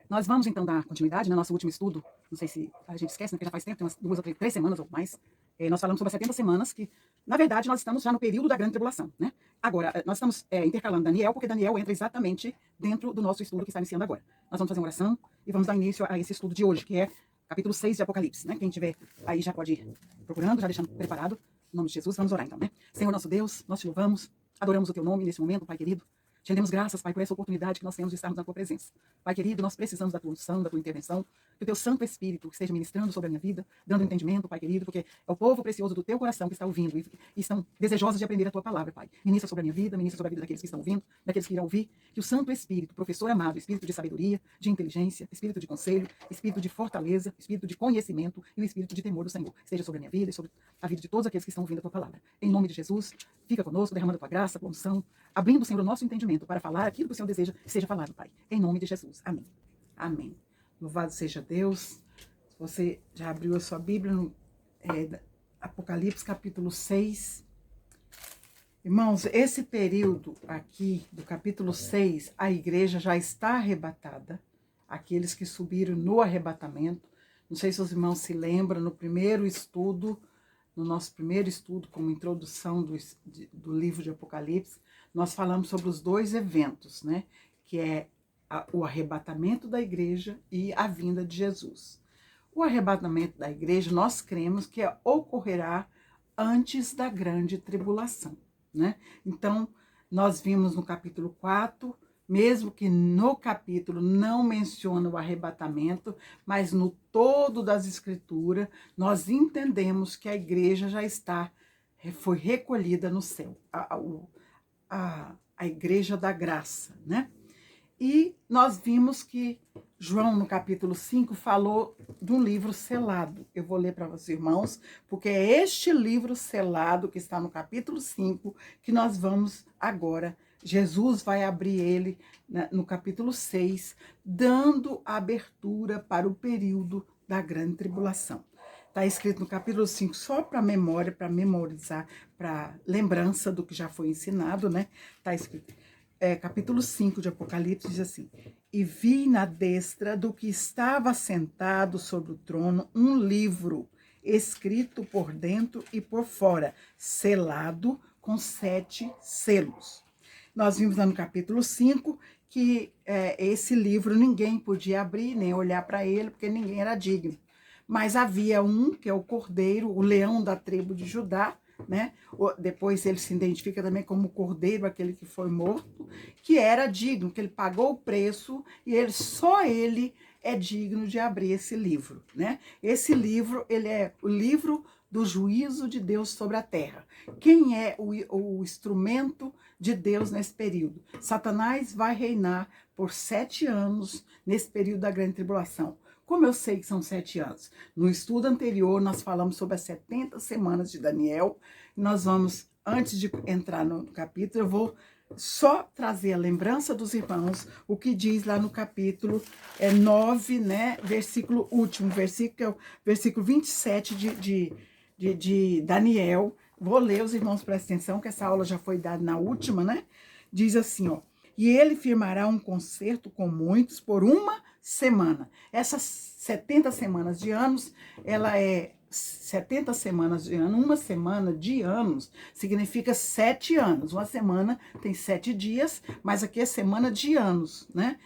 Nós vamos, então, dar continuidade no nosso último estudo. Não sei se a gente esquece, né, porque já faz tempo, tem umas 2 ou 3 semanas ou mais. Nós falamos sobre as 70 semanas, que, na verdade, nós estamos já no período da grande tribulação, né? Agora, nós estamos intercalando Daniel, porque Daniel entra exatamente dentro do nosso estudo que está iniciando agora. Nós vamos fazer uma oração e vamos dar início a esse estudo de hoje, que é capítulo 6 de Apocalipse, né? Quem tiver aí já pode ir procurando, já deixando preparado. Em nome de Jesus, vamos orar então, né? Senhor nosso Deus, nós te louvamos, adoramos o teu nome nesse momento, Pai querido. Te rendemos graças, Pai, por essa oportunidade que nós temos de estarmos na tua presença. Pai querido, nós precisamos da tua unção, da tua intervenção, que o teu Santo Espírito esteja ministrando sobre a minha vida, dando entendimento, Pai querido, porque é o povo precioso do teu coração que está ouvindo e estão desejosos de aprender a tua palavra, Pai. Ministra sobre a minha vida, ministra sobre a vida daqueles que estão ouvindo, daqueles que irão ouvir, que o Santo Espírito, professor amado, Espírito de sabedoria, de inteligência, Espírito de conselho, Espírito de fortaleza, Espírito de conhecimento e o Espírito de temor do Senhor, esteja sobre a minha vida e sobre a vida de todos aqueles que estão ouvindo a tua palavra. Em nome de Jesus, fica conosco, derramando a tua graça, a tua unção, abrindo, Senhor, o nosso entendimento para falar aquilo que o Senhor deseja que seja falado, Pai. Em nome de Jesus. Amém. Amém. Louvado seja Deus. Se você já abriu a sua Bíblia no Apocalipse capítulo 6. Irmãos, esse período aqui do capítulo 6, a igreja já está arrebatada. Aqueles que subiram no arrebatamento. Não sei se os irmãos se lembram, no primeiro estudo, no nosso primeiro estudo, como introdução do livro de Apocalipse, nós falamos sobre os dois eventos, né? Que é o arrebatamento da igreja e a vinda de Jesus. O arrebatamento da igreja, nós cremos que ocorrerá antes da grande tribulação, né? Então, nós vimos no capítulo 4, mesmo que no capítulo não menciona o arrebatamento, mas no todo das escrituras, nós entendemos que a igreja já foi recolhida no céu, a igreja da graça, né? E nós vimos que João, no capítulo 5, falou do livro selado. Eu vou ler para vocês, irmãos, porque é este livro selado que está no capítulo 5 que nós vamos agora. Jesus vai abrir ele no capítulo 6, dando abertura para o período da grande tribulação. Está escrito no capítulo 5, só para memória, para memorizar, para lembrança do que já foi ensinado, né? Está escrito, capítulo 5 de Apocalipse diz assim: e vi na destra do que estava sentado sobre o trono um livro, escrito por dentro e por fora, selado com 7 selos. Nós vimos lá no capítulo 5 que esse livro ninguém podia abrir, nem olhar para ele, porque ninguém era digno. Mas havia um, que é o Cordeiro, o leão da tribo de Judá, né? Depois ele se identifica também como o Cordeiro, aquele que foi morto, que era digno, que ele pagou o preço e só ele é digno de abrir esse livro, né? Esse livro, ele é o livro do juízo de Deus sobre a terra. Quem é o instrumento de Deus nesse período? Satanás vai reinar por 7 anos nesse período da grande tribulação. Como eu sei que são 7 anos? No estudo anterior, nós falamos sobre as 70 semanas de Daniel. Nós vamos, antes de entrar no capítulo, eu vou só trazer a lembrança dos irmãos, o que diz lá no capítulo 9, né? Versículo último, versículo 27 de Daniel. Vou ler, os irmãos, prestem atenção, que essa aula já foi dada na última, né? Diz assim, ó: e ele firmará um concerto com muitos por 1 semana. Essas 70 semanas de anos, ela é 70 semanas de ano. 1 semana de anos significa 7 anos. Uma semana tem 7 dias, mas aqui é semana de anos, né?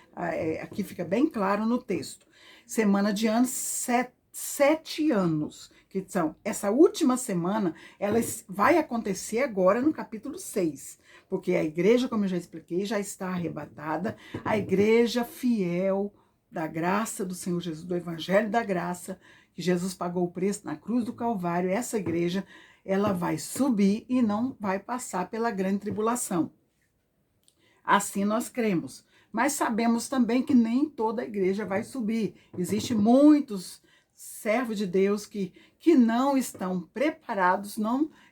Aqui fica bem claro no texto. Semana de anos, 7 anos. Que são, essa última semana, ela vai acontecer agora no capítulo 6. Porque a igreja, como eu já expliquei, já está arrebatada. A igreja fiel da graça do Senhor Jesus, do Evangelho da Graça, que Jesus pagou o preço na cruz do Calvário, essa igreja, ela vai subir e não vai passar pela grande tribulação. Assim nós cremos. Mas sabemos também que nem toda a igreja vai subir. Existem muitos servos de Deus que não estão preparados,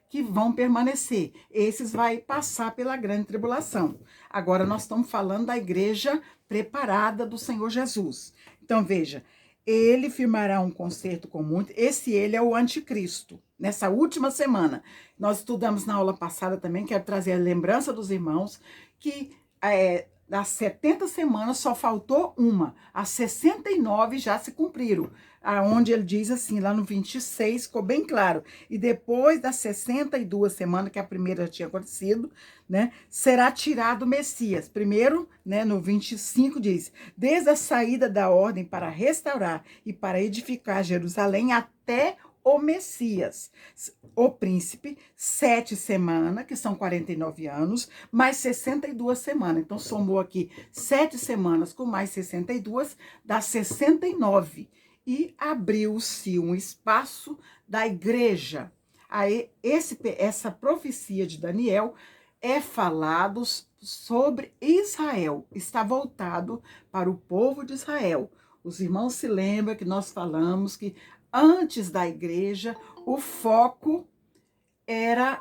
que vão permanecer. Esses vai passar pela grande tribulação. Agora nós estamos falando da igreja preparada do Senhor Jesus. Então veja, ele firmará um concerto com muitos. Ele é o anticristo. Nessa última semana, nós estudamos na aula passada também, quero trazer a lembrança dos irmãos, que das 70 semanas só faltou uma. As 69 já se cumpriram. Onde ele diz assim, lá no 26, ficou bem claro. E depois das 62 semanas, que a primeira já tinha acontecido, né, será tirado o Messias. Primeiro, né, no 25 diz, desde a saída da ordem para restaurar e para edificar Jerusalém até o Messias, o príncipe, 7 semanas, que são 49 anos, mais 62 semanas. Então, somou aqui 7 semanas com mais 62, dá 69. E abriu-se um espaço da igreja. Aí, essa profecia de Daniel é falado sobre Israel, está voltado para o povo de Israel. Os irmãos se lembram que nós falamos que antes da igreja, o foco era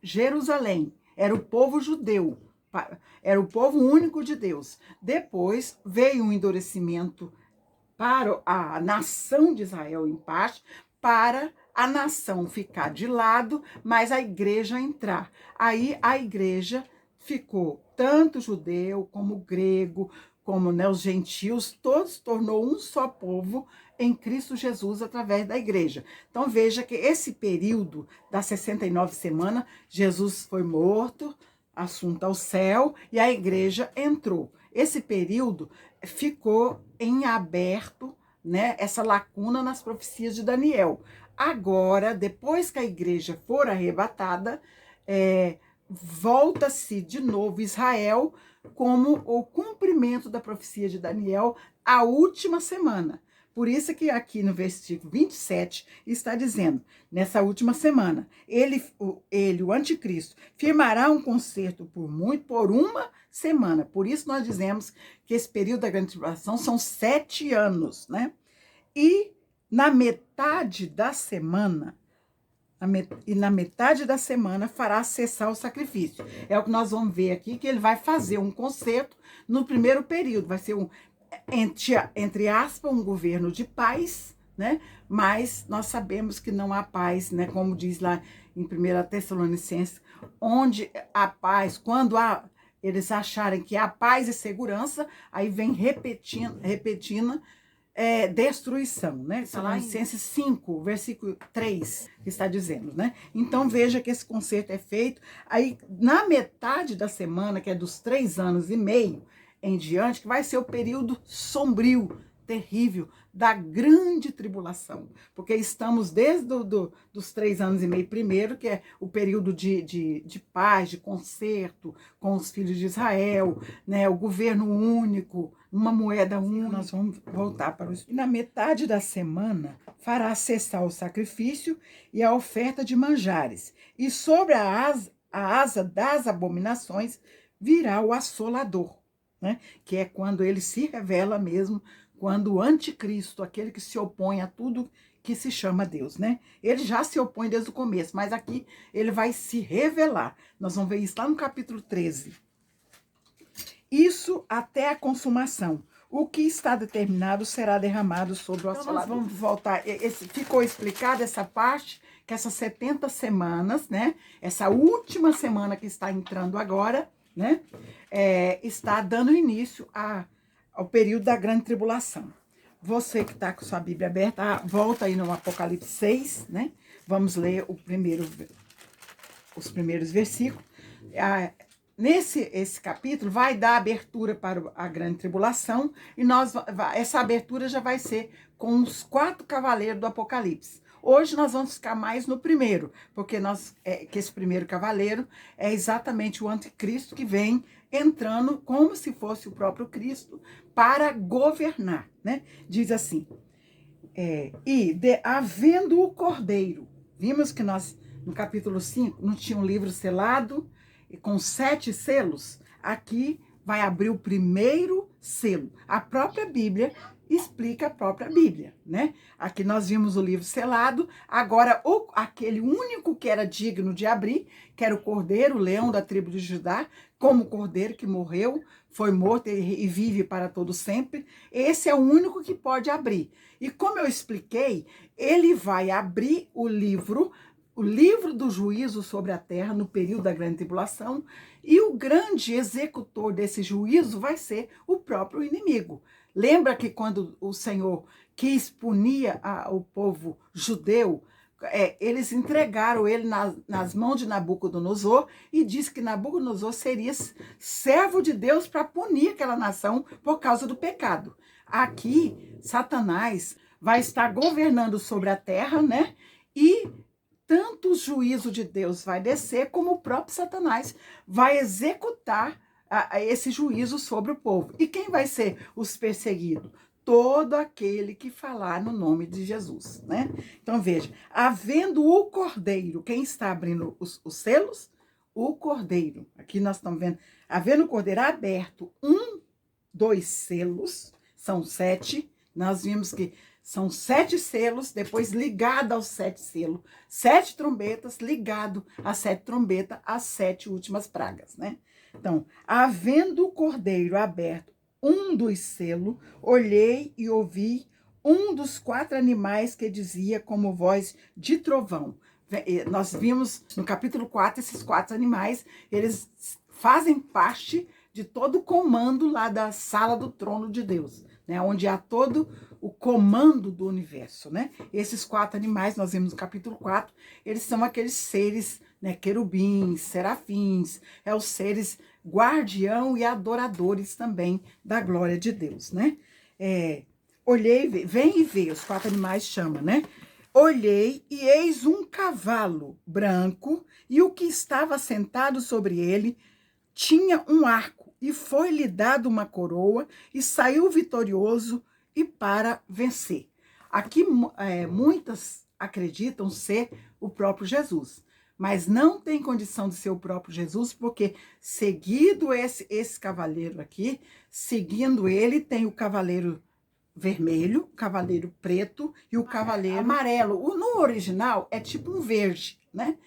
Jerusalém, era o povo judeu, era o povo único de Deus. Depois veio um endurecimento para a nação de Israel em parte, para a nação ficar de lado, mas a igreja entrar. Aí a igreja ficou tanto judeu como grego, como, né, os gentios, todos tornou um só povo em Cristo Jesus através da igreja. Então veja que esse período das 69 semanas, Jesus foi morto, assunto ao céu, e a igreja entrou. Esse período ficou em aberto, né, essa lacuna nas profecias de Daniel. Agora, depois que a igreja for arrebatada, volta-se de novo Israel como o cumprimento da profecia de Daniel, a última semana. Por isso que aqui no versículo 27 está dizendo, nessa última semana, o anticristo, firmará um concerto por uma semana. Por isso nós dizemos que esse período da grande tribulação são 7 anos, né? E na metade da semana, fará cessar o sacrifício. É o que nós vamos ver aqui, que ele vai fazer um concerto no primeiro período. Vai ser entre aspas, um governo de paz, né? Mas nós sabemos que não há paz, né? Como diz lá em 1 Tessalonicenses, onde a paz, quando eles acharem que há paz e segurança, aí vem repetindo destruição, né? Tessalonicenses 5, versículo 3, que está dizendo, né? Então veja que esse concerto é feito, aí na metade da semana, que é dos 3 anos e meio em diante, que vai ser o período sombrio, terrível, da grande tribulação, porque estamos desde dos 3 anos e meio primeiro, que é o período de paz, de concerto com os filhos de Israel, né, o governo único, uma moeda única. Nós vamos voltar para isso. E na metade da semana fará cessar o sacrifício e a oferta de manjares, e sobre a asa das abominações virá o assolador, né, que é quando ele se revela mesmo, quando o anticristo, aquele que se opõe a tudo que se chama Deus, né? Ele já se opõe desde o começo, mas aqui ele vai se revelar. Nós vamos ver isso lá no capítulo 13. Isso até a consumação. O que está determinado será derramado sobre o assolador. Então nós vamos voltar. Ficou explicada essa parte, que essas 70 semanas, né? Essa última semana que está entrando agora, né? Está dando início ao período da grande tribulação. Você que está com sua Bíblia aberta, volta aí no Apocalipse 6, né? Vamos ler os primeiros versículos. Esse capítulo vai dar abertura para a grande tribulação, e essa abertura já vai ser com os 4 cavaleiros do Apocalipse. Hoje nós vamos ficar mais no primeiro, porque que esse primeiro cavaleiro é exatamente o anticristo que vem entrando como se fosse o próprio Cristo para governar, né? Diz assim, havendo o cordeiro, vimos que nós, no capítulo 5, não tinha um livro selado e com 7 selos. Aqui vai abrir o primeiro selo. A própria Bíblia explica a própria Bíblia, né? Aqui nós vimos o livro selado, agora aquele único que era digno de abrir, que era o cordeiro, o leão da tribo de Judá, como cordeiro que morreu, foi morto e vive para todo sempre, esse é o único que pode abrir. E como eu expliquei, ele vai abrir o livro o livro do juízo sobre a terra no período da grande tribulação, e o grande executor desse juízo vai ser o próprio inimigo. Lembra que quando o Senhor quis punir o povo judeu, eles entregaram ele nas mãos de Nabucodonosor e disse que Nabucodonosor seria servo de Deus para punir aquela nação por causa do pecado. Aqui, Satanás vai estar governando sobre a terra, né? E tanto o juízo de Deus vai descer, como o próprio Satanás vai executar esse juízo sobre o povo. E quem vai ser os perseguidos? Todo aquele que falar no nome de Jesus, né? Então, veja, havendo o Cordeiro, quem está abrindo os selos? O Cordeiro. Aqui nós estamos vendo, havendo o Cordeiro aberto, 2 selos, são 7, nós vimos que são 7 selos, depois ligado aos 7 selos, 7 trombetas, ligado às 7 trombetas, às 7 últimas pragas, né? Então, havendo o Cordeiro aberto, 2 selos, olhei e ouvi dos 4 animais que dizia como voz de trovão. Nós vimos no capítulo 4, esses 4 animais, eles fazem parte de todo o comando lá da sala do trono de Deus, né? Onde há todo o comando do universo, né? Esses 4 animais, nós vimos no capítulo 4, eles são aqueles seres, né, querubins, serafins, os seres guardião e adoradores também da glória de Deus, né? Olhei, vem e vê, os 4 animais chamam, né? Olhei e eis um cavalo branco, e o que estava sentado sobre ele tinha um arco, e foi-lhe dado uma coroa, e saiu vitorioso e para vencer. Aqui muitas acreditam ser o próprio Jesus, mas não tem condição de ser o próprio Jesus, porque seguido esse cavaleiro aqui, seguindo ele, tem o cavaleiro vermelho, o cavaleiro preto e o cavaleiro amarelo. No original é tipo um verde, né?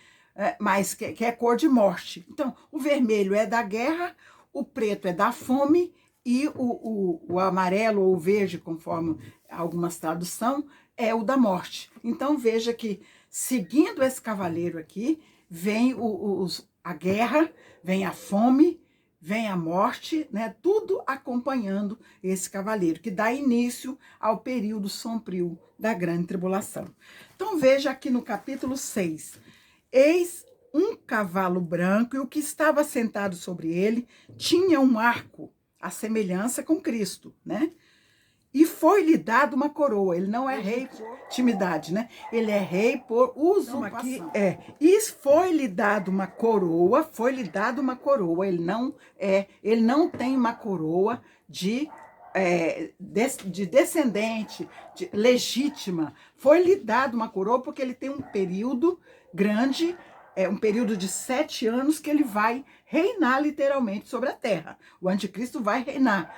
Mas que é cor de morte. Então, o vermelho é da guerra, o preto é da fome e o amarelo ou o verde, conforme algumas traduções, é o da morte. Então, veja que, seguindo esse cavaleiro aqui, vem a guerra, vem a fome, vem a morte, né? Tudo acompanhando esse cavaleiro, que dá início ao período sombrio da grande tribulação. Então, veja aqui no capítulo 6. Eis um cavalo branco, e o que estava sentado sobre ele tinha um arco, a semelhança com Cristo, né? E foi-lhe dado uma coroa. Ele não é rei por intimidade, né? Ele é rei por uso aqui. E foi-lhe dado uma coroa, foi-lhe dado uma coroa. Ele não tem uma coroa de descendente, legítima. Foi-lhe dado uma coroa porque ele tem um período grande, um período de 7 anos que ele vai reinar literalmente sobre a terra. O anticristo vai reinar.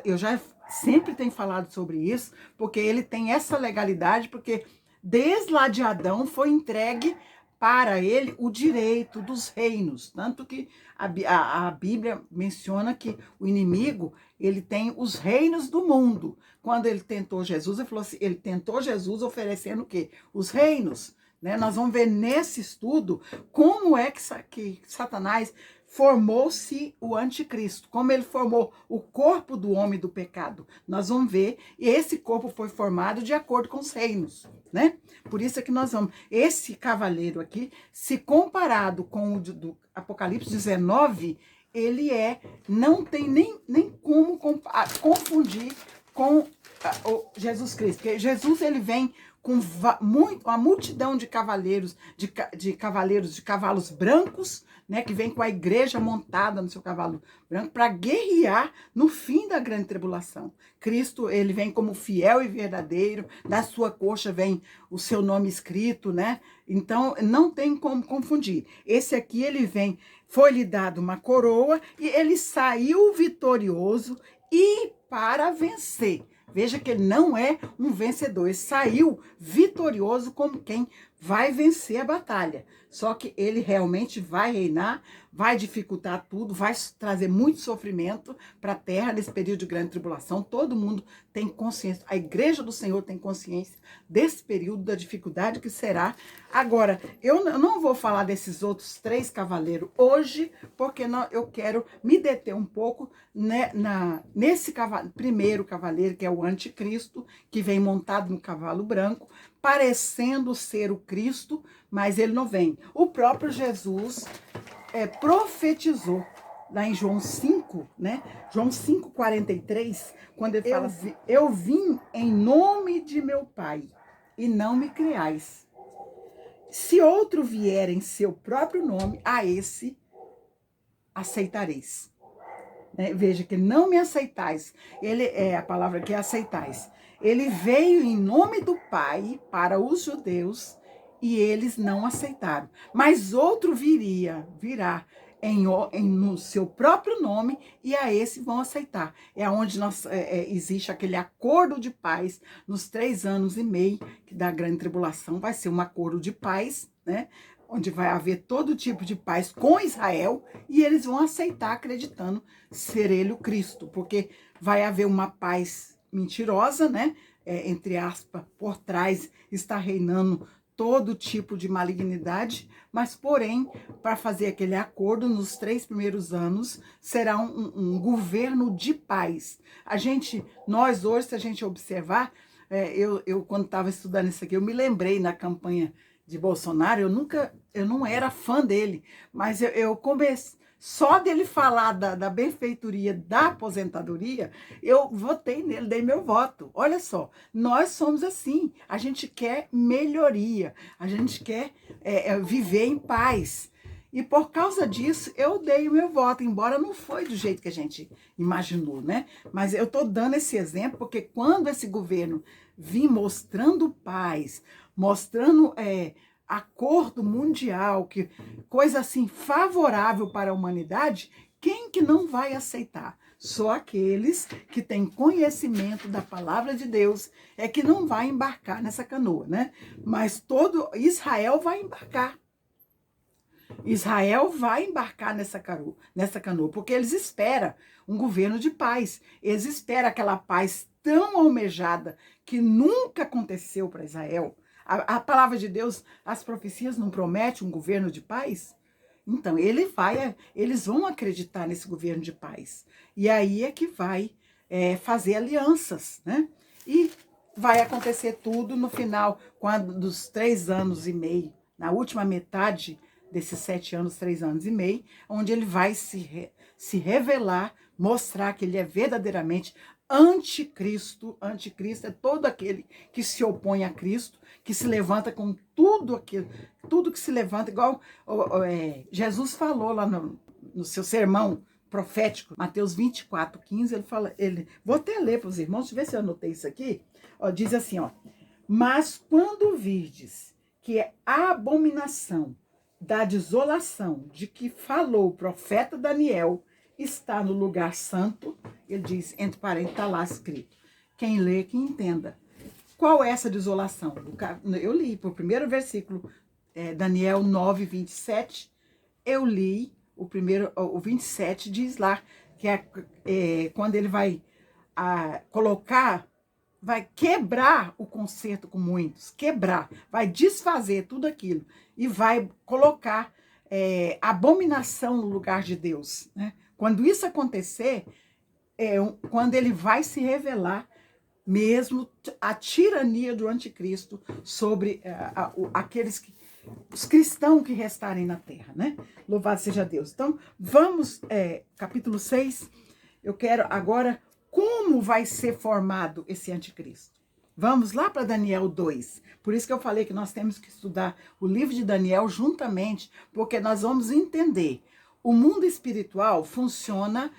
Eu já sempre tenho falado sobre isso, porque ele tem essa legalidade, porque desde lá de Adão foi entregue para ele o direito dos reinos, tanto que a Bíblia menciona que o inimigo, ele tem os reinos do mundo. Quando ele tentou Jesus, ele falou assim, ele tentou Jesus oferecendo o quê? Os reinos, né? Nós vamos ver nesse estudo como é que Satanás formou-se o anticristo, como ele formou o corpo do homem do pecado. Nós vamos ver, e esse corpo foi formado de acordo com os reinos, né? Por isso é que nós vamos, esse cavaleiro aqui, se comparado com o do Apocalipse 19, ele não tem nem como confundir com o Jesus Cristo, porque Jesus, ele vem com uma multidão de cavaleiros, de cavalos brancos, né, que vem com a igreja montada no seu cavalo branco para guerrear no fim da grande tribulação. Cristo, ele vem como fiel e verdadeiro, da sua coxa vem o seu nome escrito, né? Então, não tem como confundir. Esse aqui, ele vem, foi-lhe dado uma coroa e ele saiu vitorioso e para vencer. Veja que ele não é um vencedor, ele saiu vitorioso como quem vai vencer a batalha. Só que ele realmente vai reinar, vai dificultar tudo, vai trazer muito sofrimento para a terra nesse período de grande tribulação. Todo mundo tem consciência, a igreja do Senhor tem consciência desse período, da dificuldade que será. Agora, eu não vou falar desses outros 3 cavaleiros hoje, porque eu quero me deter um pouco, né, nesse primeiro cavaleiro, que é o anticristo, que vem montado no cavalo branco, parecendo ser o Cristo, mas ele não vem. O próprio Jesus profetizou lá em João 5, né? João 5:43, quando ele fala assim: eu vim em nome de meu Pai, e não me criais. Se outro vier em seu próprio nome, a esse aceitareis. Veja que não me aceitais. Ele é a palavra que é aceitais. Ele veio em nome do Pai para os judeus e eles não aceitaram. Mas outro virá no seu próprio nome e a esse vão aceitar. É onde existe aquele acordo de paz nos 3 anos e meio da grande tribulação. Vai ser um acordo de paz, né? Onde vai haver todo tipo de paz com Israel, e eles vão aceitar acreditando ser ele o Cristo, porque vai haver uma paz mentirosa, né? Entre aspas, por trás está reinando todo tipo de malignidade, mas porém, para fazer aquele acordo, nos 3 primeiros anos, será um governo de paz. Nós hoje, se a gente observar, eu quando estava estudando isso aqui, eu me lembrei na campanha de Bolsonaro, eu não era fã dele, mas eu comecei, só dele falar da benfeitoria da aposentadoria, eu votei nele, dei meu voto. Olha só, nós somos assim, a gente quer melhoria, a gente quer viver em paz. E por causa disso, eu dei o meu voto, embora não foi do jeito que a gente imaginou, né? Mas eu estou dando esse exemplo porque quando esse governo vir mostrando paz, mostrando acordo mundial, coisa assim favorável para a humanidade, quem que não vai aceitar? Só aqueles que têm conhecimento da palavra de Deus é que não vai embarcar nessa canoa, né? Mas todo Israel vai embarcar. Israel vai embarcar nessa canoa, porque eles esperam um governo de paz. Eles esperam aquela paz tão almejada que nunca aconteceu para Israel. A palavra de Deus, as profecias não prometem um governo de paz? Então, eles vão acreditar nesse governo de paz. E aí é que vai fazer alianças, né? E vai acontecer tudo no final, dos 3 anos e meio, na última metade desses 7 anos, 3 anos e meio, onde ele vai se revelar, mostrar que ele é verdadeiramente anticristo. Anticristo é todo aquele que se opõe a Cristo, que se levanta com tudo que se levanta, igual Jesus falou lá no seu sermão profético, Mateus 24:15, ele fala, vou até ler para os irmãos, deixa eu ver se eu anotei isso aqui, diz assim, mas quando virdes que é a abominação da desolação de que falou o profeta Daniel está no lugar santo, ele diz, entre parênteses, está lá escrito. Quem lê, que entenda. Qual é essa desolação? Eu li por primeiro versículo, Daniel 9:27, eu li o 27, diz lá, que quando ele vai vai quebrar o concerto com muitos, vai desfazer tudo aquilo e vai colocar abominação no lugar de Deus, né? Quando isso acontecer, quando ele vai se revelar mesmo a tirania do anticristo sobre os cristãos que restarem na terra, né? Louvado seja Deus. Então, vamos, capítulo 6, eu quero agora, como vai ser formado esse anticristo? Vamos lá para Daniel 2. Por isso que eu falei que nós temos que estudar o livro de Daniel juntamente, porque nós vamos entender. O mundo espiritual funciona,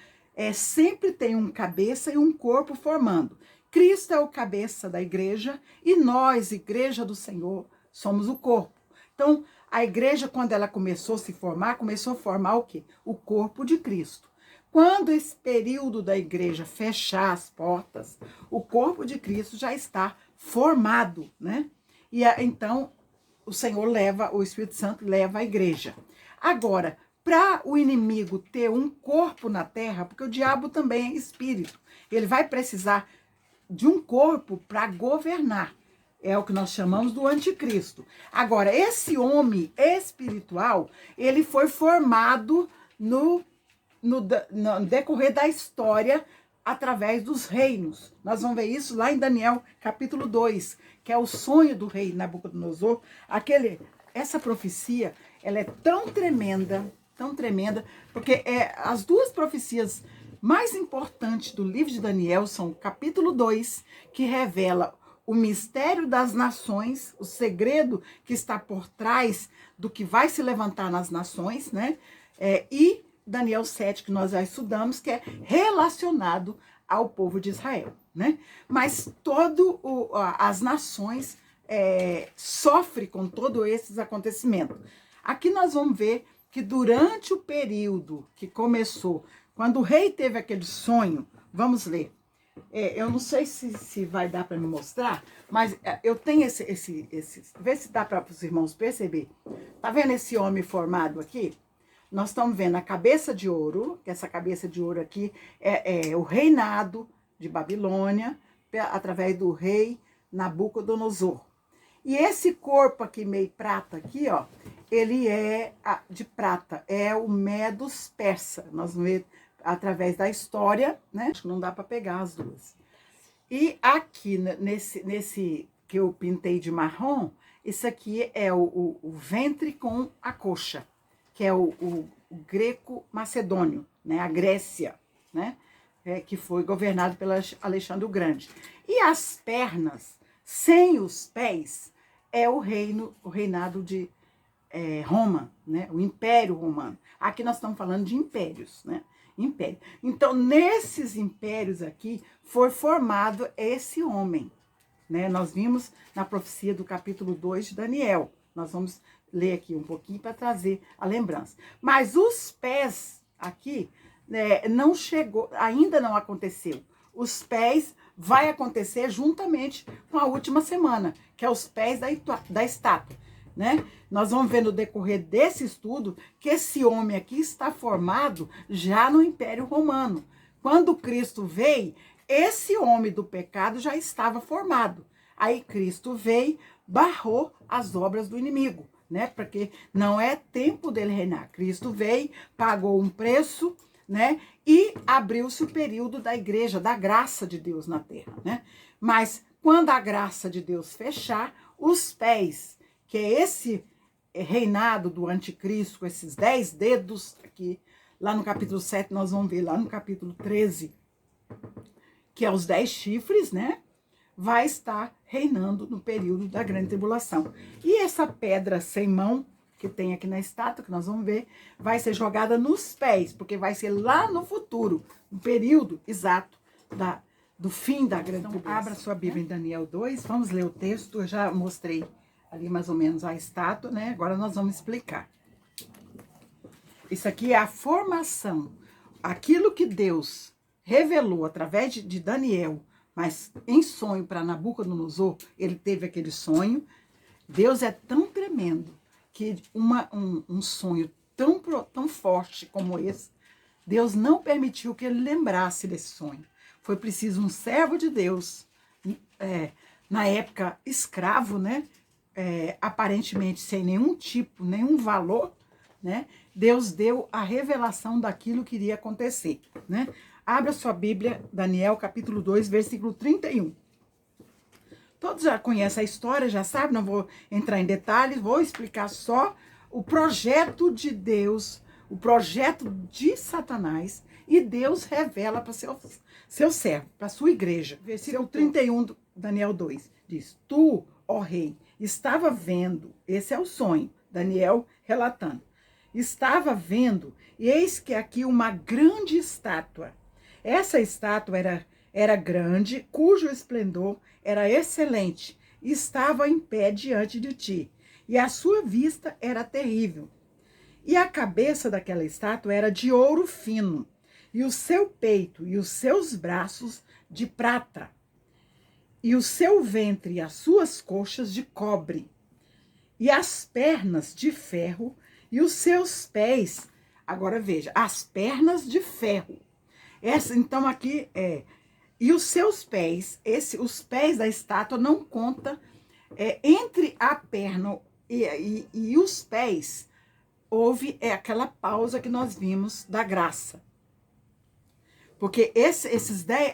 sempre tem um cabeça e um corpo formando. Cristo é o cabeça da igreja e nós, igreja do Senhor, somos o corpo. Então, a igreja, quando ela começou a formar o quê? O corpo de Cristo. Quando esse período da igreja fechar as portas, o corpo de Cristo já está formado, né? E então, o Senhor leva, o Espírito Santo leva a igreja. Agora, para o inimigo ter um corpo na terra, porque o diabo também é espírito, ele vai precisar de um corpo para governar. É o que nós chamamos do anticristo. Agora, esse homem espiritual, ele foi formado no decorrer da história através dos reinos. Nós vamos ver isso lá em Daniel, capítulo 2, que é o sonho do rei Nabucodonosor. Essa profecia, ela é tão tremenda, porque as duas profecias mais importantes do livro de Daniel são o capítulo 2, que revela o mistério das nações, o segredo que está por trás do que vai se levantar nas nações, né? E Daniel 7, que nós já estudamos, que é relacionado ao povo de Israel, né? Mas as nações sofrem com todos esses acontecimentos. Aqui nós vamos ver que durante o período que começou, quando o rei teve aquele sonho, vamos ler. Eu não sei se vai dar para me mostrar, mas eu tenho esse. Vê se dá para os irmãos perceber. Tá vendo esse homem formado aqui? Nós estamos vendo a cabeça de ouro, que essa cabeça de ouro aqui é o reinado de Babilônia, através do rei Nabucodonosor. E esse corpo aqui, meio prata aqui, ó, ele é de prata, é o Medos Persa. Nós vamos ver através da história, né? Acho que não dá para pegar as duas. E aqui, nesse que eu pintei de marrom, isso aqui é o ventre com a coxa, que é o greco-macedônio, né? A Grécia, né? Que foi governado pelo Alexandre o Grande. E as pernas, sem os pés, é o reinado de Roma, né? O Império Romano. Aqui nós estamos falando de impérios, né? Império. Então, nesses impérios aqui, foi formado esse homem, né? Nós vimos na profecia do capítulo 2 de Daniel. Nós vamos ler aqui um pouquinho para trazer a lembrança. Mas os pés aqui, não chegou, ainda não aconteceu. Os pés vai acontecer juntamente com a última semana, que é os pés da estátua, né? Nós vamos ver no decorrer desse estudo que esse homem aqui está formado já no Império Romano. Quando Cristo veio, esse homem do pecado já estava formado. Aí Cristo veio, barrou as obras do inimigo, né? Porque não é tempo dele reinar. Cristo veio, pagou um preço, né? E abriu-se o período da igreja, da graça de Deus na terra, né? Mas quando a graça de Deus fechar, os pés, que é esse reinado do anticristo, com esses 10 dedos aqui, lá no capítulo 7, nós vamos ver lá no capítulo 13, que é os 10 chifres, né? Vai estar reinando no período da grande tribulação. E essa pedra sem mão, que tem aqui na estátua, que nós vamos ver, vai ser jogada nos pés, porque vai ser lá no futuro, no período exato do fim da grande tribulação. Abra sua Bíblia em Daniel 2, vamos ler o texto, eu já mostrei ali mais ou menos a estátua, né? Agora nós vamos explicar. Isso aqui é a formação, aquilo que Deus revelou através de Daniel, mas em sonho para Nabucodonosor, ele teve aquele sonho. Deus é tão tremendo que um sonho tão forte como esse, Deus não permitiu que ele lembrasse desse sonho. Foi preciso um servo de Deus, na época escravo, né? Aparentemente sem nenhum tipo, nenhum valor, né? Deus deu a revelação daquilo que iria acontecer, né? Abra sua Bíblia, Daniel, capítulo 2, versículo 31. Todos já conhecem a história, já sabem, não vou entrar em detalhes, vou explicar só o projeto de Deus, o projeto de Satanás, e Deus revela para seu servo, para sua igreja. Versículo 31 do Daniel 2, diz: Tu, ó rei, estava vendo, esse é o sonho, Daniel relatando, estava vendo, e eis que aqui uma grande estátua. Essa estátua era grande, cujo esplendor era excelente, e estava em pé diante de ti, e a sua vista era terrível. E a cabeça daquela estátua era de ouro fino, e o seu peito e os seus braços de prata, e o seu ventre e as suas coxas de cobre. e as pernas de ferro, e os seus pés, agora veja, as pernas de ferro. Então aqui e os seus pés, os pés da estátua não conta, entre a perna e os pés, houve aquela pausa que nós vimos da graça. Porque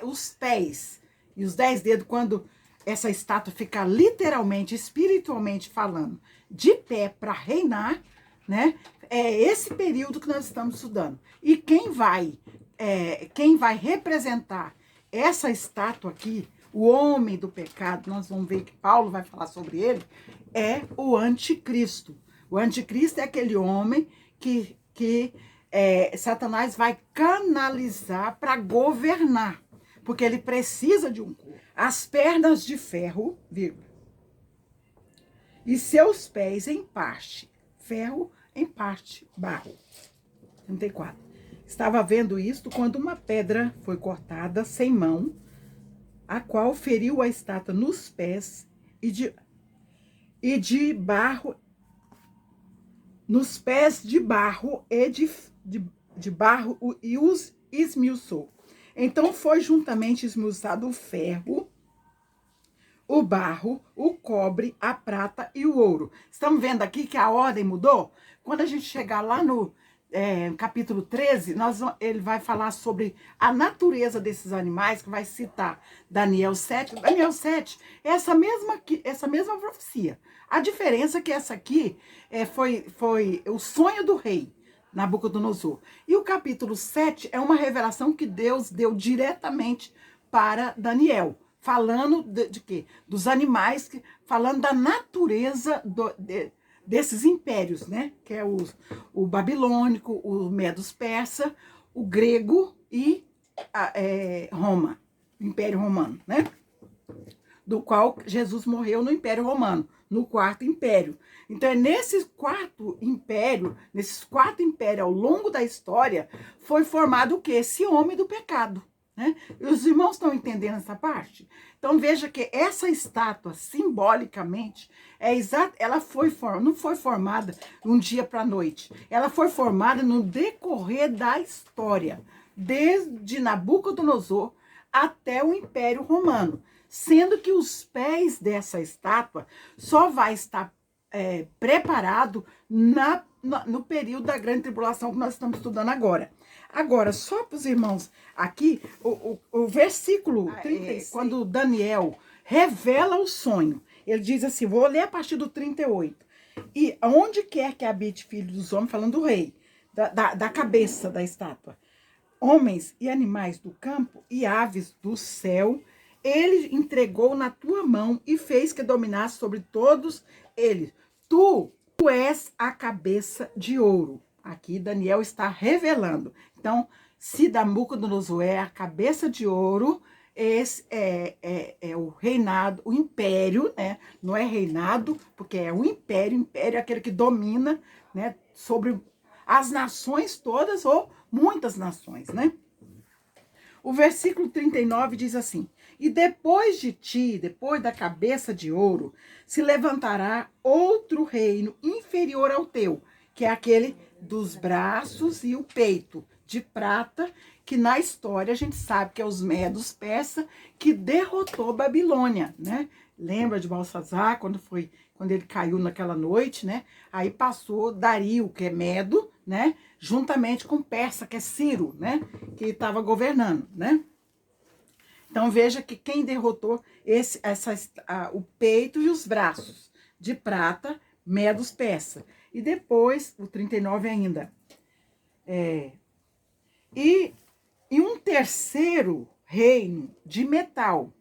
os pés e os 10 dedos, quando essa estátua fica literalmente, espiritualmente falando, de pé para reinar, né? É esse período que nós estamos estudando. E quem vai representar essa estátua aqui, o homem do pecado, nós vamos ver que Paulo vai falar sobre ele, é o anticristo. O anticristo é aquele homem que Satanás vai canalizar para governar, porque ele precisa de um corpo. As pernas de ferro, vírgula, e seus pés em parte ferro, em parte barro. 34. Estava vendo isto quando uma pedra foi cortada sem mão, a qual feriu a estátua nos pés e de barro, nos pés de barro e de barro, e os esmiuçou. Então foi juntamente esmiuçado o ferro, o barro, o cobre, a prata e o ouro. Estamos vendo aqui que a ordem mudou? Quando a gente chegar lá no capítulo 13, ele vai falar sobre a natureza desses animais, que vai citar Daniel 7. Daniel 7 é essa mesma profecia. A diferença é que essa aqui foi o sonho do rei Nabucodonosor. E o capítulo 7 é uma revelação que Deus deu diretamente para Daniel, falando de quê? Dos animais, falando da natureza desses impérios, né? Que é o babilônico, o medos-persa, o grego e Roma, o Império Romano, né? Do qual Jesus morreu no Império Romano, no quarto império. Então, nesses quatro impérios ao longo da história, foi formado o quê? Esse homem do pecado, né? E os irmãos estão entendendo essa parte? Então, veja que essa estátua, simbolicamente, ela não foi formada de um dia para a noite. Ela foi formada no decorrer da história, desde Nabucodonosor até o Império Romano. Sendo que os pés dessa estátua só vai estar preparado no período da grande tribulação que nós estamos estudando agora. Agora, só para os irmãos, aqui, o versículo 36, quando Daniel revela o sonho, ele diz assim, vou ler a partir do 38. E onde quer que habite filho dos homens, falando do rei, da cabeça da estátua, homens e animais do campo e aves do céu, ele entregou na tua mão e fez que dominasse sobre todos eles. Tu és a cabeça de ouro. Aqui Daniel está revelando. Então, se Nabucodonosor é a cabeça de ouro, esse é o reinado, o império, né? Não é reinado, porque é o império. Império é aquele que domina, né? Sobre as nações todas ou muitas nações, né? O versículo 39 diz assim, e depois de ti, depois da cabeça de ouro, se levantará outro reino inferior ao teu, que é aquele dos braços e o peito de prata, que na história a gente sabe que é os medos persa, que derrotou Babilônia, né? Lembra de Belsazar, quando ele caiu naquela noite, né? Aí passou Dario, que é medo, né? Juntamente com Persa, que é Ciro, né? Que estava governando, né? Então veja que quem derrotou o peito e os braços de prata, medos persa. E depois, o 39 ainda. E um terceiro reino de metal,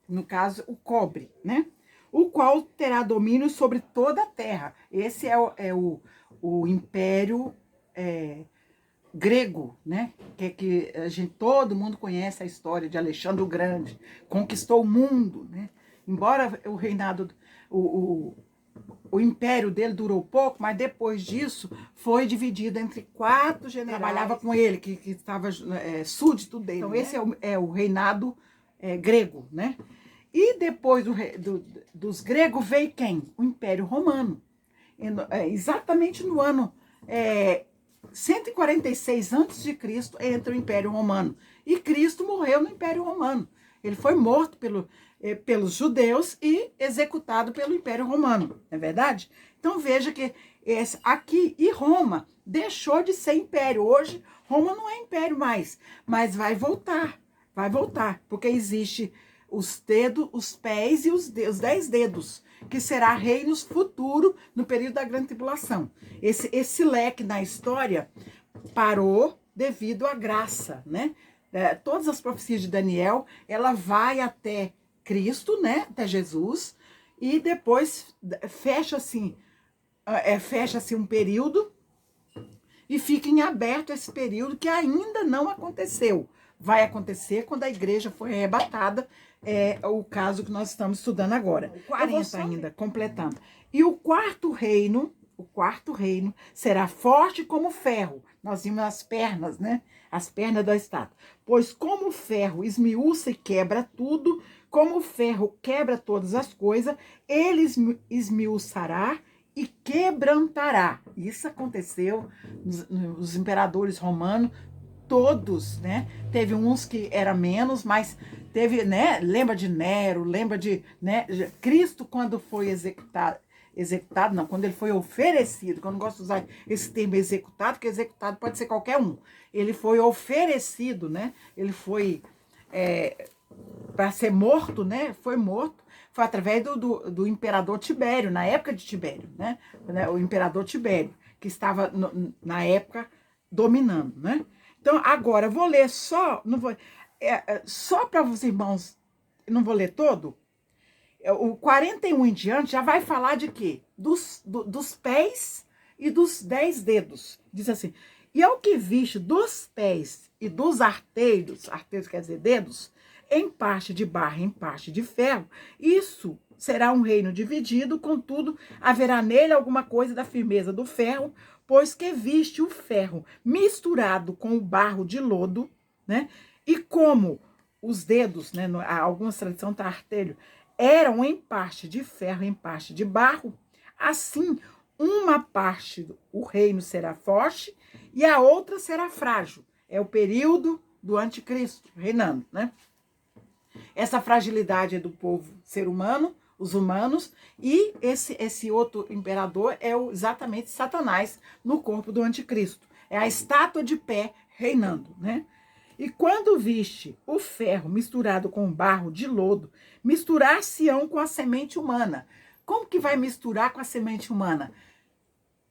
no caso o cobre, né? O qual terá domínio sobre toda a terra. Esse é o império grego, né? Que todo mundo conhece a história de Alexandre o Grande, conquistou o mundo, né? Embora o reinado, o império dele durou pouco, mas depois disso foi dividido entre 4 generais. Trabalhava com ele, que estava súdito dele. Então, né? Esse é o reinado grego, né? E depois dos gregos veio quem? O Império Romano. exatamente no ano 146 a.C., entra o Império Romano. E Cristo morreu no Império Romano. Ele foi morto pelos judeus e executado pelo Império Romano, não é verdade? Então veja que aqui, e Roma deixou de ser império. Hoje, Roma não é império mais, mas vai voltar, porque existe os dedos, os pés e os 10 dedos, que será reinos futuro no período da grande tribulação. Esse leque na história parou devido à graça, né? Todas as profecias de Daniel, ela vai até Cristo, né? Até Jesus, e depois fecha-se um período e fica em aberto esse período que ainda não aconteceu. Vai acontecer quando a igreja for arrebatada, o caso que nós estamos estudando agora. O 40 ainda, completando. E o quarto reino será forte como ferro. Nós vimos as pernas, né? As pernas da estátua. Pois como o ferro esmiuça e quebra tudo, como o ferro quebra todas as coisas, ele esmiuçará e quebrantará. Isso aconteceu nos imperadores romanos, todos, né? Teve uns que era menos, mas teve, né? Lembra de Nero, lembra de, né? Cristo, quando foi executado, não, quando ele foi oferecido, que eu não gosto de usar esse termo executado, porque executado pode ser qualquer um. Ele foi oferecido, né? Ele foi para ser morto, né? Foi morto. Foi através do imperador Tibério, na época de Tibério, né? O imperador Tibério, que estava na época dominando, né? Então, agora, eu vou ler só, não vou, só para os irmãos, não vou ler todo. O 41 em diante já vai falar de quê? Dos pés e dos 10 dedos. Diz assim: e ao que viste dos pés e dos arteiros quer dizer dedos, em parte de barro, em parte de ferro, isso será um reino dividido, contudo, haverá nele alguma coisa da firmeza do ferro, pois que viste o ferro misturado com o barro de lodo, né? E como os dedos, né? Algumas traduções tá artelho, eram em parte de ferro, em parte de barro, assim, uma parte o reino será forte e a outra será frágil. É o período do anticristo reinando, né? Essa fragilidade é do povo ser humano, os humanos, e esse outro imperador é exatamente Satanás no corpo do anticristo. É a estátua de pé reinando, né? E quando viste o ferro misturado com barro de lodo, misturar-se-ão com a semente humana. Como que vai misturar com a semente humana?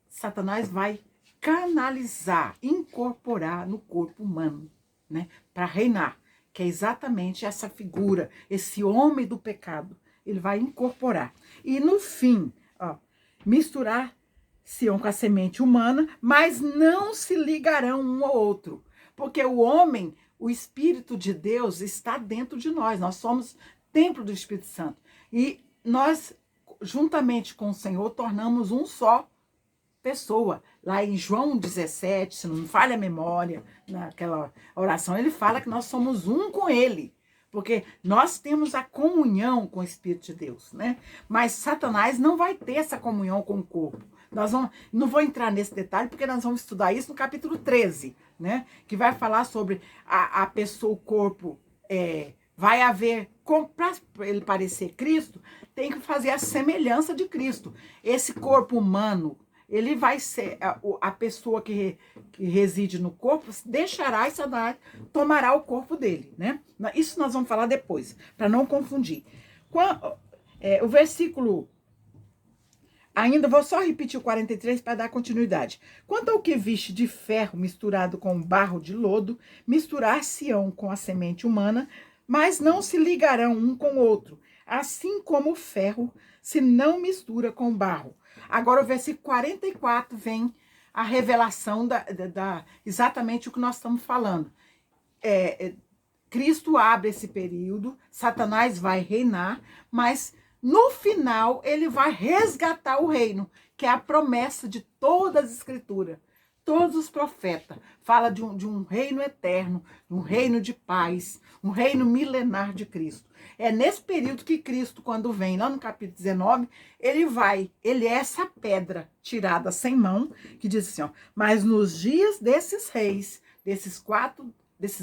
Satanás vai canalizar, incorporar no corpo humano, né? Para reinar, que é exatamente essa figura, esse homem do pecado. Ele vai incorporar. E no fim, misturar-se-ão com a semente humana, mas não se ligarão um ao outro. Porque o homem, o Espírito de Deus está dentro de nós. Nós somos templo do Espírito Santo. E nós, juntamente com o Senhor, tornamos um só pessoa. Lá em João 17, se não me falha a memória, naquela oração, ele fala que nós somos um com ele. Porque nós temos a comunhão com o Espírito de Deus, né? Mas Satanás não vai ter essa comunhão com o corpo. Não vou entrar nesse detalhe, porque nós vamos estudar isso no capítulo 13, né? Que vai falar sobre a pessoa, o corpo, vai haver, para ele parecer Cristo, tem que fazer a semelhança de Cristo. Esse corpo humano, ele vai ser, a pessoa que reside no corpo, deixará e Satanás tomará o corpo dele, né? Isso nós vamos falar depois, para não confundir. O versículo... Ainda vou só repetir o 43 para dar continuidade. Quanto ao que viste de ferro misturado com barro de lodo, misturar-se-ão com a semente humana, mas não se ligarão um com o outro, assim como o ferro se não mistura com o barro. Agora o versículo 44 vem a revelação exatamente o que nós estamos falando. Cristo abre esse período, Satanás vai reinar, mas no final ele vai resgatar o reino, que é a promessa de todas as escrituras. todos os profetas falam de um reino eterno, de um reino de paz, um reino milenar de Cristo. É nesse período que Cristo, quando vem, lá no capítulo 19, ele é essa pedra tirada sem mão, que diz assim, ó, mas nos dias desses reis, desses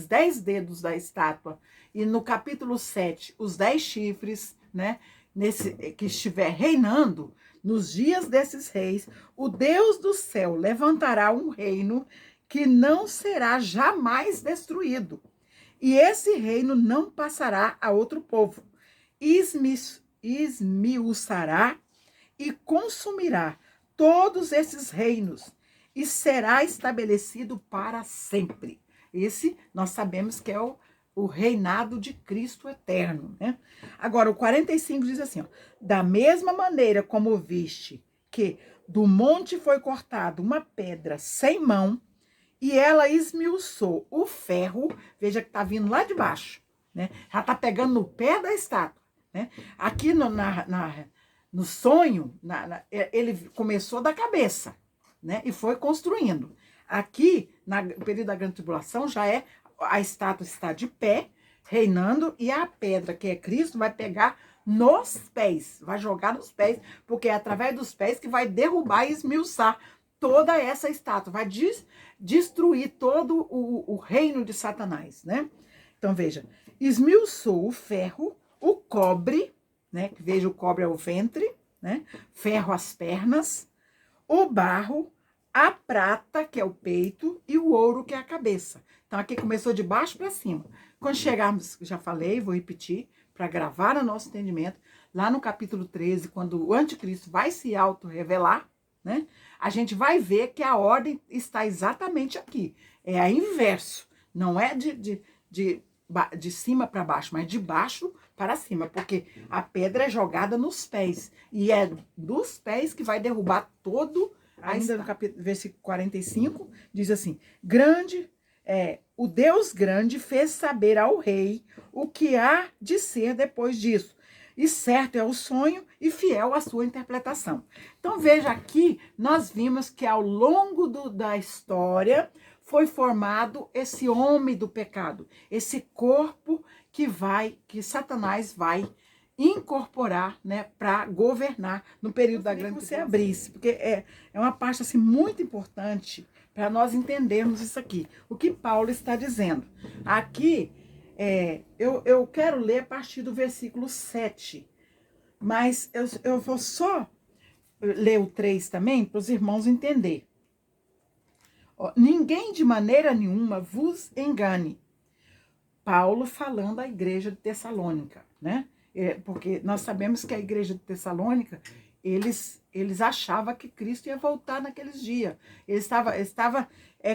10 dedos da estátua, e no capítulo 7, os 10 chifres, né, que estiver reinando, nos dias desses reis, o Deus do céu levantará um reino que não será jamais destruído. E esse reino não passará a outro povo. Esmiuçará e consumirá todos esses reinos e será estabelecido para sempre. Esse nós sabemos que é o reinado de Cristo eterno, né? Agora, o 45 diz assim, ó, da mesma maneira como viste que do monte foi cortado uma pedra sem mão, e ela esmiuçou o ferro, veja que está vindo lá de baixo, né? Já está pegando no pé da estátua, né? Aqui no sonho, ele começou da cabeça, né? E foi construindo. Aqui, no período da grande tribulação, a estátua está de pé, reinando, e a pedra, que é Cristo, vai pegar nos pés, vai jogar nos pés, porque é através dos pés que vai derrubar e esmiuçar toda essa estátua, vai destruir todo o reino de Satanás, né? Então, veja, esmiuçou o ferro, o cobre, né? Veja, o cobre é o ventre, né? Ferro as pernas, o barro, a prata, que é o peito, e o ouro, que é a cabeça. Então, aqui começou de baixo para cima. Quando chegarmos, já falei, vou repetir, para gravar no nosso entendimento, lá no capítulo 13, quando o anticristo vai se auto-revelar, né? A gente vai ver que a ordem está exatamente aqui. É a inverso. Não é de cima para baixo, mas de baixo para cima, porque a pedra é jogada nos pés. E é dos pés que vai derrubar todo. Ainda no versículo 45, diz assim, o Deus grande fez saber ao rei o que há de ser depois disso. E certo é o sonho e fiel a sua interpretação. Então, veja aqui, nós vimos que ao longo da história foi formado esse homem do pecado, esse corpo que Satanás vai incorporar, né, para governar no período da grande tribulação. Você abrisse, porque é uma parte assim muito importante para nós entendermos isso aqui. O que Paulo está dizendo. Aqui, eu quero ler a partir do versículo 7, mas eu vou só ler o 3 também, para os irmãos entenderem. Ninguém de maneira nenhuma vos engane. Paulo falando à igreja de Tessalônica, né? Porque nós sabemos que a igreja de Tessalônica, eles achavam que Cristo ia voltar naqueles dias. Ele estava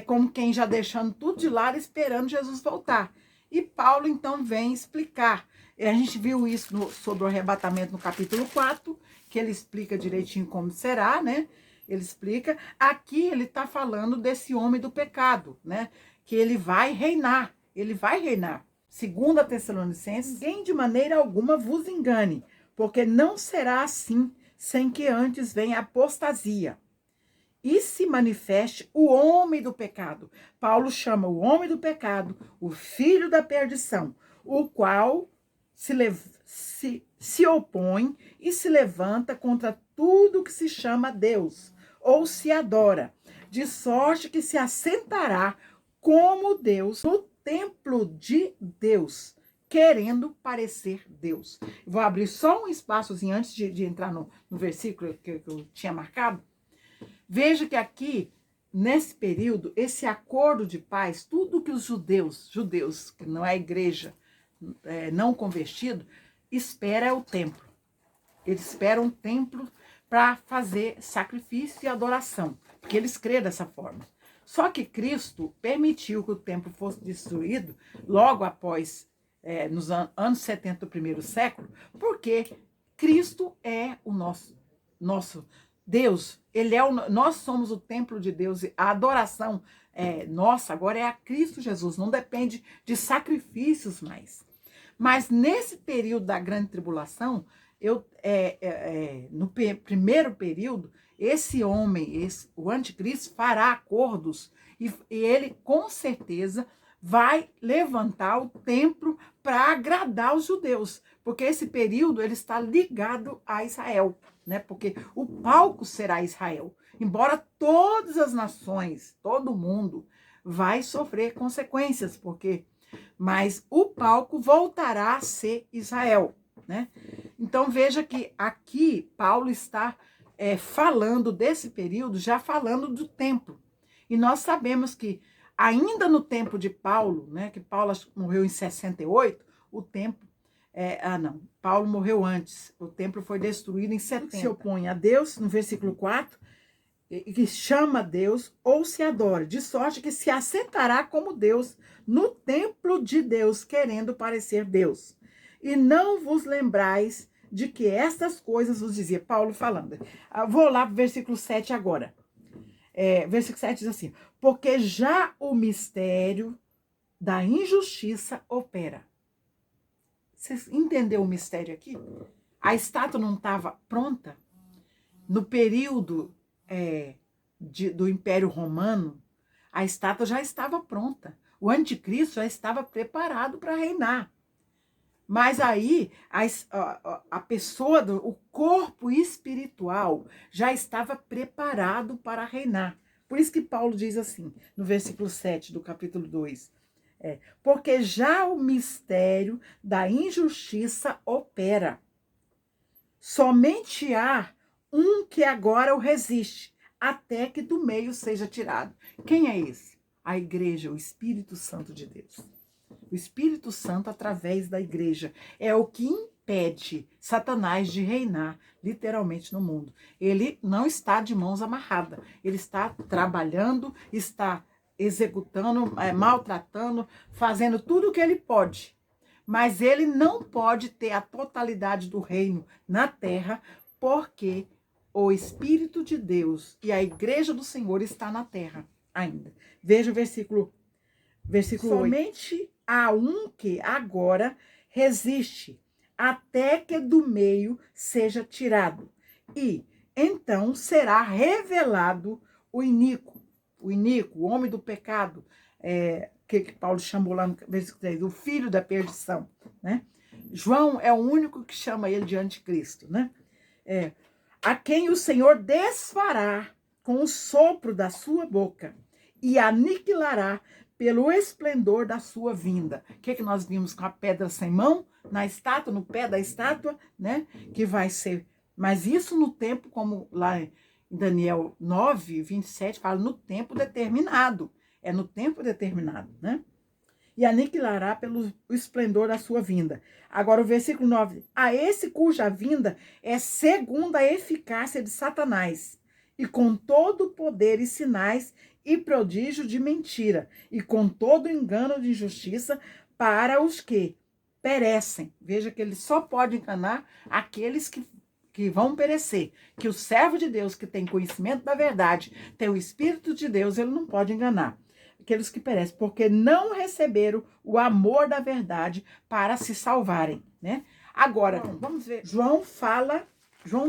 como quem já deixando tudo de lado, esperando Jesus voltar. E Paulo, então, vem explicar. A gente viu isso sobre o arrebatamento no capítulo 4, que ele explica direitinho como será, né? Ele explica. Aqui ele está falando desse homem do pecado, né? Que ele vai reinar. Ele vai reinar. Segundo a Tessalonicenses, ninguém de maneira alguma vos engane, porque não será assim, sem que antes venha a apostasia e se manifeste o homem do pecado. Paulo chama o homem do pecado, o filho da perdição, o qual se opõe e se levanta contra tudo que se chama Deus, ou se adora, de sorte que se assentará como Deus no templo de Deus, querendo parecer Deus. Vou abrir só um espaçozinho antes de entrar no versículo que eu tinha marcado. Veja que aqui, nesse período, esse acordo de paz, tudo que os judeus, que não é a igreja, não convertido, espera é o templo. Eles esperam um templo para fazer sacrifício e adoração, porque eles creem dessa forma. Só que Cristo permitiu que o templo fosse destruído logo após, nos anos 70 do primeiro século, porque Cristo é o nosso Deus. Nós somos o templo de Deus. A adoração nossa agora é a Cristo Jesus. Não depende de sacrifícios mais. Mas nesse período da grande tribulação, primeiro período, esse homem, o anticristo, fará acordos e ele, com certeza, vai levantar o templo para agradar os judeus, porque esse período ele está ligado a Israel, né? Porque o palco será Israel. Embora todas as nações, todo mundo vai sofrer consequências, mas o palco voltará a ser Israel, né? Então veja que aqui Paulo está falando desse período, já falando do templo. E nós sabemos que ainda no tempo de Paulo, né, que Paulo morreu em 68, o templo Paulo morreu antes, o templo foi destruído em 70. Se opõe a Deus, no versículo 4, que chama Deus ou se adora, de sorte que se assentará como Deus no templo de Deus, querendo parecer Deus. E não vos lembrais de que estas coisas vos dizia, Paulo falando. Vou lá para o versículo 7 agora. Versículo 7 diz assim, porque já o mistério da injustiça opera. Vocês entenderam o mistério aqui? A estátua não estava pronta? No período do Império Romano, a estátua já estava pronta. O anticristo já estava preparado para reinar. Mas aí a pessoa, o corpo espiritual já estava preparado para reinar. Por isso que Paulo diz assim, no versículo 7 do capítulo 2, porque já o mistério da injustiça opera. Somente há um que agora o resiste, até que do meio seja tirado. Quem é esse? A igreja, o Espírito Santo de Deus. O Espírito Santo, através da igreja, é o que impede Satanás de reinar, literalmente, no mundo. Ele não está de mãos amarradas. Ele está trabalhando, está executando, maltratando, fazendo tudo o que ele pode. Mas ele não pode ter a totalidade do reino na terra, porque o Espírito de Deus e a igreja do Senhor está na terra ainda. Veja o versículo 8. Somente há um que agora resiste, até que do meio seja tirado. E então será revelado o iníquo, o homem do pecado, que Paulo chamou lá no versículo 3, o filho da perdição, né? João é o único que chama ele de anticristo, né? A quem o Senhor desfará com o sopro da sua boca e aniquilará pelo esplendor da sua vinda. O que nós vimos com a pedra sem mão na estátua, no pé da estátua, né? Que vai ser, mas isso no tempo, como lá em Daniel 9, 27, fala no tempo determinado. É no tempo determinado, né? E aniquilará pelo esplendor da sua vinda. Agora o versículo 9. A esse cuja vinda é segundo a eficácia de Satanás, e com todo o poder e sinais e prodígio de mentira, e com todo o engano de injustiça para os que perecem. Veja que ele só pode enganar aqueles que vão perecer. Que o servo de Deus, que tem conhecimento da verdade, tem o Espírito de Deus, ele não pode enganar aqueles que perecem, porque não receberam o amor da verdade para se salvarem, né? Agora, vamos ver. João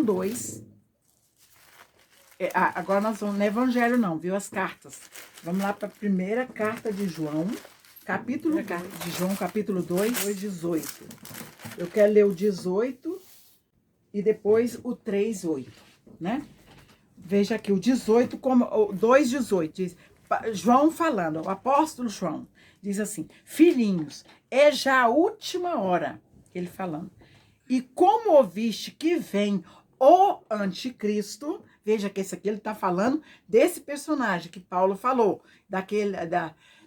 2. Agora nós vamos no Evangelho não, viu? As cartas. Vamos lá para a primeira carta de João, capítulo 2, 18. Eu quero ler o 18 e depois o 3:8, né? Veja aqui, o 18, como o 2:18 diz, João falando, o apóstolo João, diz assim, filhinhos, é já a última hora, ele falando, e como ouviste que vem o anticristo, veja que esse aqui ele está falando desse personagem que Paulo falou,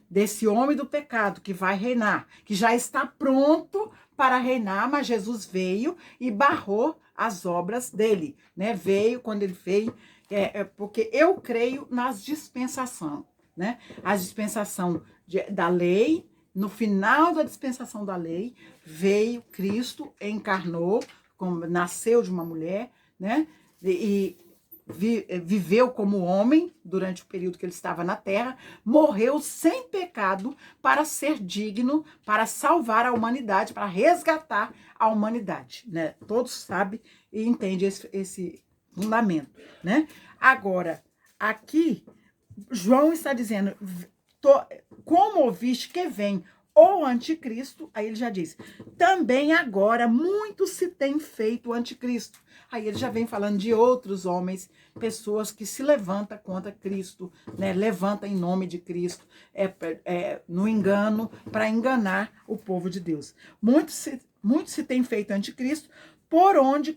desse homem do pecado que vai reinar, que já está pronto para reinar, mas Jesus veio e barrou as obras dele, né? Quando ele veio, porque eu creio nas dispensações, né? A dispensação da lei, no final da dispensação da lei, veio Cristo, encarnou, nasceu de uma mulher, né? E viveu como homem durante o período que ele estava na terra, morreu sem pecado para ser digno, para salvar a humanidade, para resgatar a humanidade, né? Todos sabem e entendem esse fundamento, né? Agora, aqui, João está dizendo, como ouviste que vem o anticristo, aí ele já diz, também agora muito se tem feito o anticristo. Aí ele já vem falando de outros homens, pessoas que se levantam contra Cristo, né? Levanta em nome de Cristo, no engano, para enganar o povo de Deus. Muito se tem feito anticristo, por onde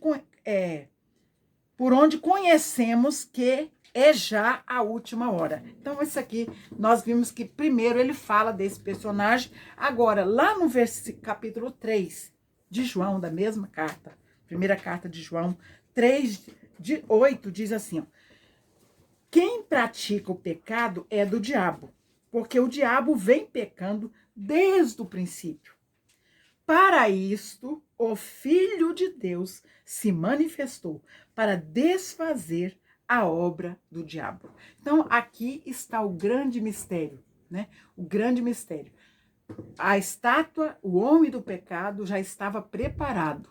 conhecemos que é já a última hora. Então, isso aqui, nós vimos que primeiro ele fala desse personagem. Agora, lá no capítulo 3 de João, da mesma carta, primeira carta de João, 3:8, diz assim, ó, quem pratica o pecado é do diabo, porque o diabo vem pecando desde o princípio. Para isto, o Filho de Deus se manifestou para desfazer a obra do diabo. Então, aqui está o grande mistério, né? O grande mistério. A estátua, o homem do pecado, já estava preparado.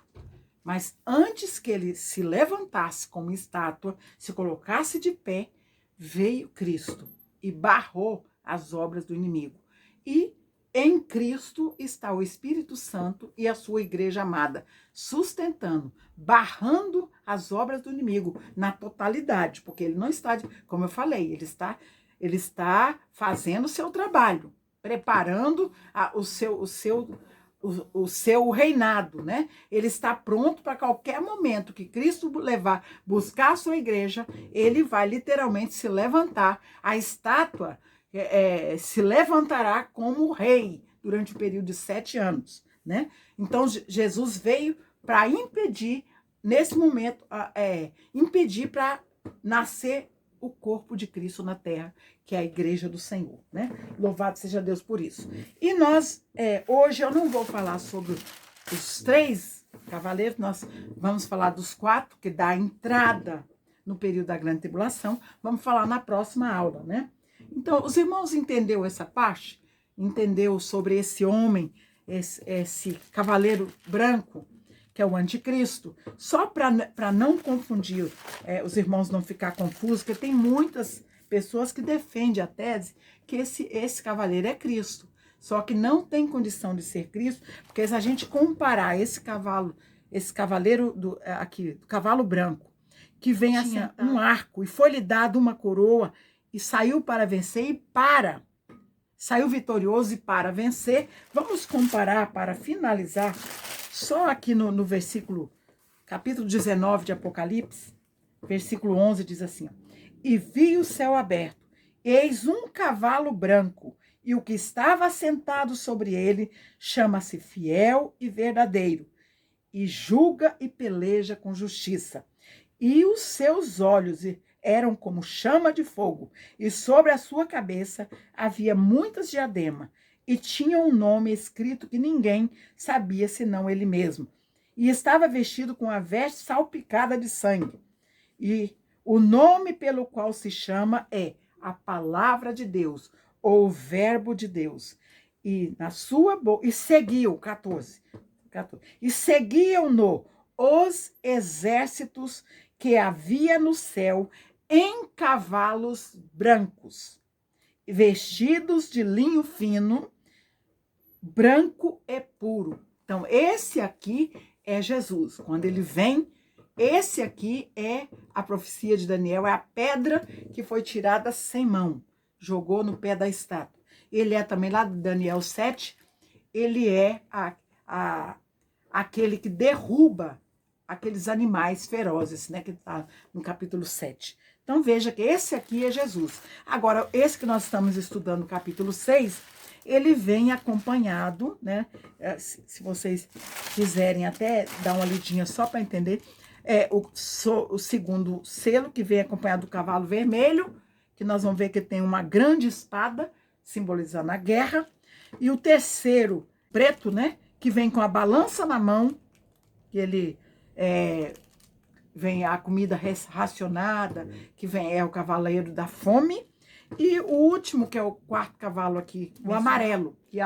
Mas antes que ele se levantasse como estátua, se colocasse de pé, veio Cristo e barrou as obras do inimigo. E em Cristo está o Espírito Santo e a sua igreja amada, sustentando, barrando as obras do inimigo na totalidade, porque ele não está, como eu falei, ele está fazendo o seu trabalho, preparando o seu reinado, né? Ele está pronto para qualquer momento que Cristo buscar a sua igreja, ele vai literalmente se levantar, a estátua se levantará como rei durante o período de 7 anos, né? Então, Jesus veio para impedir, nesse momento, impedir para nascer o corpo de Cristo na terra, que é a igreja do Senhor, né? Louvado seja Deus por isso. E nós, hoje eu não vou falar sobre os 3 cavaleiros, nós vamos falar dos 4, que dá a entrada no período da grande tribulação, vamos falar na próxima aula, né? Então, os irmãos entenderam essa parte? Entendeu sobre esse homem, esse cavaleiro branco, que é o anticristo? Só para não confundir, os irmãos não ficar confusos, porque tem muitas pessoas que defendem a tese que esse cavaleiro é Cristo. Só que não tem condição de ser Cristo, porque se a gente comparar esse cavaleiro do cavalo branco, que vem assim, um arco, e foi-lhe dado uma coroa, e saiu para vencer saiu vitorioso e para vencer. Vamos comparar para finalizar, só aqui no versículo, capítulo 19 de Apocalipse, versículo 11 diz assim, ó, e vi o céu aberto, eis um cavalo branco, e o que estava sentado sobre ele chama-se Fiel e Verdadeiro, e julga e peleja com justiça. E os seus olhos eram como chama de fogo, e sobre a sua cabeça havia muitas diademas, e tinha um nome escrito que ninguém sabia senão ele mesmo. E estava vestido com a veste salpicada de sangue. E o nome pelo qual se chama é a Palavra de Deus, ou o Verbo de Deus. E na sua boca, e seguiam, 14, e seguiam-no os exércitos que havia no céu em cavalos brancos, vestidos de linho fino, branco e puro. Então, esse aqui é Jesus. Quando ele vem, esse aqui é a profecia de Daniel, é a pedra que foi tirada sem mão, jogou no pé da estátua. Ele é também lá de Daniel 7, ele é aquele que derruba aqueles animais ferozes, né, que está no capítulo 7. Então, veja que esse aqui é Jesus. Agora, esse que nós estamos estudando, no capítulo 6, ele vem acompanhado, né? Se vocês quiserem até dar uma lidinha só para entender, o segundo selo, que vem acompanhado do cavalo vermelho, que nós vamos ver que tem uma grande espada, simbolizando a guerra. E o terceiro, preto, né? Que vem com a balança na mão, que ele vem a comida racionada, que é o cavaleiro da fome. E o último, que é o quarto cavalo aqui, o amarelo, que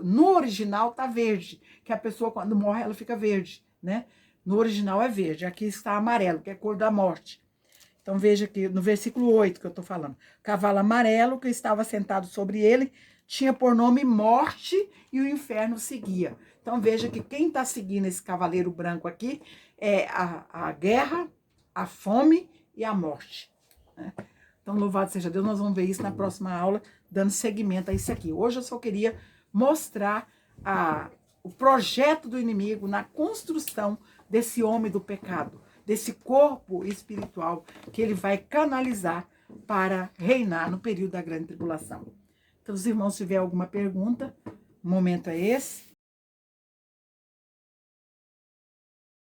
no original tá verde, que a pessoa quando morre ela fica verde, né? No original é verde, aqui está amarelo, que é a cor da morte. Então veja aqui no versículo 8 que eu tô falando. Cavalo amarelo que estava sentado sobre ele tinha por nome Morte e o inferno seguia. Então veja que quem está seguindo esse cavaleiro branco aqui é a guerra, a fome e a morte, né? Então, louvado seja Deus, nós vamos ver isso na próxima aula, dando seguimento a isso aqui. Hoje eu só queria mostrar o projeto do inimigo na construção desse homem do pecado, desse corpo espiritual que ele vai canalizar para reinar no período da grande tribulação. Então, os irmãos, se tiver alguma pergunta, o momento é esse.